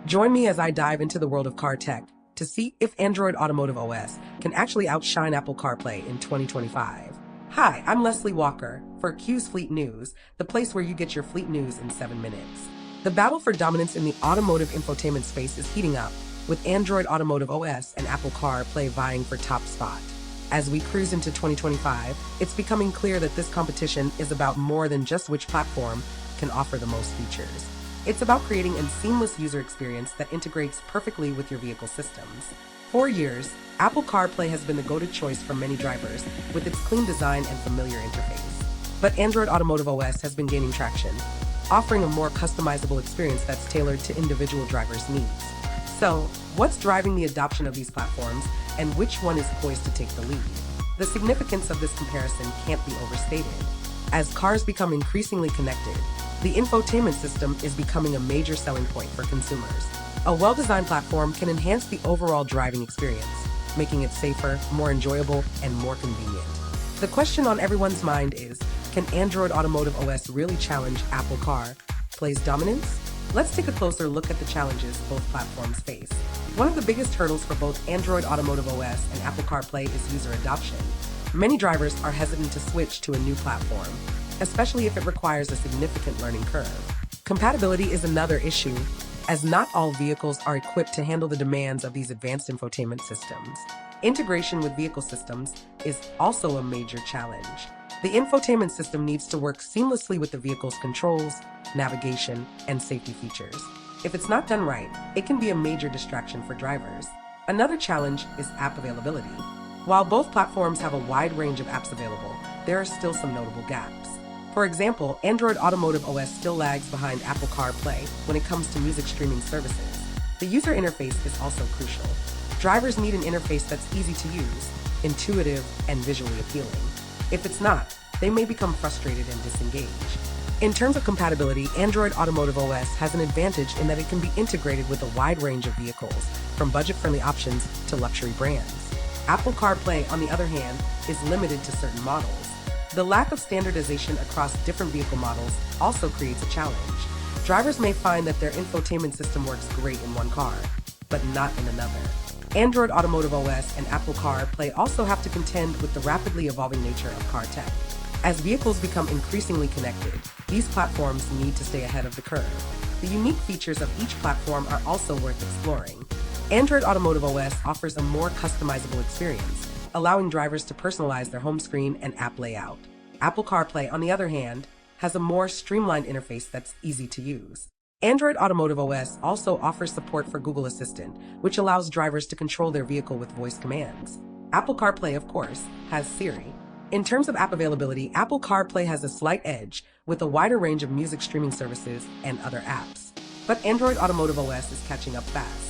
Join me as I dive into the world of car tech to see if Android Automotive OS can actually outshine Apple CarPlay in 2025. Hi, I'm Leslie Walker for qfleetnews, the place where you get your fleet news in 7 minutes. The battle for dominance in the automotive infotainment space is heating up, with Android Automotive OS and Apple CarPlay vying for top spot. As we cruise into 2025, it's becoming clear that this competition is about more than just which platform can offer the most features. It's about creating a seamless user experience that integrates perfectly with your vehicle systems. For years, Apple CarPlay has been the go-to choice for many drivers with its clean design and familiar interface. But Android Automotive OS has been gaining traction, offering a more customizable experience that's tailored to individual drivers' needs. So, what's driving the adoption of these platforms, and which one is poised to take the lead? The significance of this comparison can't be overstated. As cars become increasingly connected, the infotainment system is becoming a major selling point for consumers. A well-designed platform can enhance the overall driving experience, making it safer, more enjoyable, and more convenient. The question on everyone's mind is, can Android Automotive OS really challenge Apple CarPlay's dominance? Let's take a closer look at the challenges both platforms face. One of the biggest hurdles for both Android Automotive OS and Apple CarPlay is user adoption. Many drivers are hesitant to switch to a new platform, especially if it requires a significant learning curve. Compatibility is another issue, as not all vehicles are equipped to handle the demands of these advanced infotainment systems. Integration with vehicle systems is also a major challenge. The infotainment system needs to work seamlessly with the vehicle's controls, navigation, and safety features. If it's not done right, it can be a major distraction for drivers. Another challenge is app availability. While both platforms have a wide range of apps available, there are still some notable gaps. For example, Android Automotive OS still lags behind Apple CarPlay when it comes to music streaming services. The user interface is also crucial. Drivers need an interface that's easy to use, intuitive, and visually appealing. If it's not, they may become frustrated and disengage. In terms of compatibility, Android Automotive OS has an advantage in that it can be integrated with a wide range of vehicles, from budget-friendly options to luxury brands. Apple CarPlay, on the other hand, is limited to certain models. The lack of standardization across different vehicle models also creates a challenge. Drivers may find that their infotainment system works great in one car, but not in another. Android Automotive OS and Apple CarPlay also have to contend with the rapidly evolving nature of car tech. As vehicles become increasingly connected, these platforms need to stay ahead of the curve. The unique features of each platform are also worth exploring. Android Automotive OS offers a more customizable experience, allowing drivers to personalize their home screen and app layout. Apple CarPlay, on the other hand, has a more streamlined interface that's easy to use. Android Automotive OS also offers support for Google Assistant, which allows drivers to control their vehicle with voice commands. Apple CarPlay, of course, has Siri. In terms of app availability, Apple CarPlay has a slight edge with a wider range of music streaming services and other apps. But Android Automotive OS is catching up fast.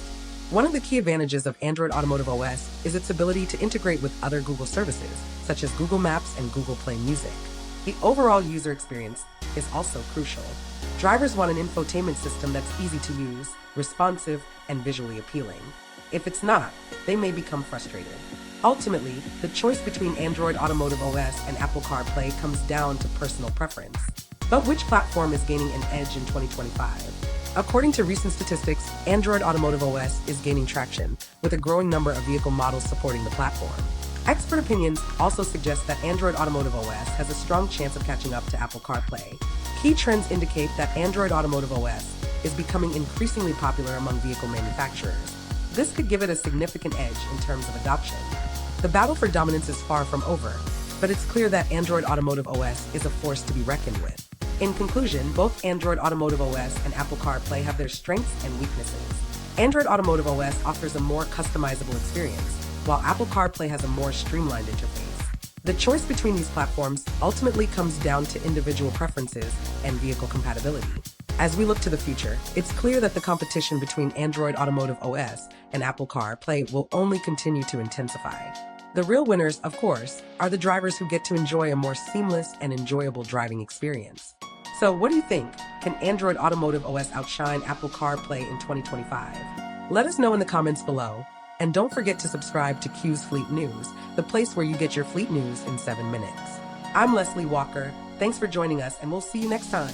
One of the key advantages of Android Automotive OS is its ability to integrate with other Google services, such as Google Maps and Google Play Music. The overall user experience is also crucial. Drivers want an infotainment system that's easy to use, responsive, and visually appealing. If it's not, they may become frustrated. Ultimately, the choice between Android Automotive OS and Apple CarPlay comes down to personal preference. But which platform is gaining an edge in 2025? According to recent statistics, Android Automotive OS is gaining traction, with a growing number of vehicle models supporting the platform. Expert opinions also suggest that Android Automotive OS has a strong chance of catching up to Apple CarPlay. Key trends indicate that Android Automotive OS is becoming increasingly popular among vehicle manufacturers. This could give it a significant edge in terms of adoption. The battle for dominance is far from over, but it's clear that Android Automotive OS is a force to be reckoned with. In conclusion, both Android Automotive OS and Apple CarPlay have their strengths and weaknesses. Android Automotive OS offers a more customizable experience, while Apple CarPlay has a more streamlined interface. The choice between these platforms ultimately comes down to individual preferences and vehicle compatibility. As we look to the future, it's clear that the competition between Android Automotive OS and Apple CarPlay will only continue to intensify. The real winners, of course, are the drivers who get to enjoy a more seamless and enjoyable driving experience. So what do you think? Can Android Automotive OS outshine Apple CarPlay in 2025? Let us know in the comments below. And don't forget to subscribe to Q's Fleet News, the place where you get your fleet news in 7 minutes. I'm Leslie Walker. Thanks for joining us, and we'll see you next time.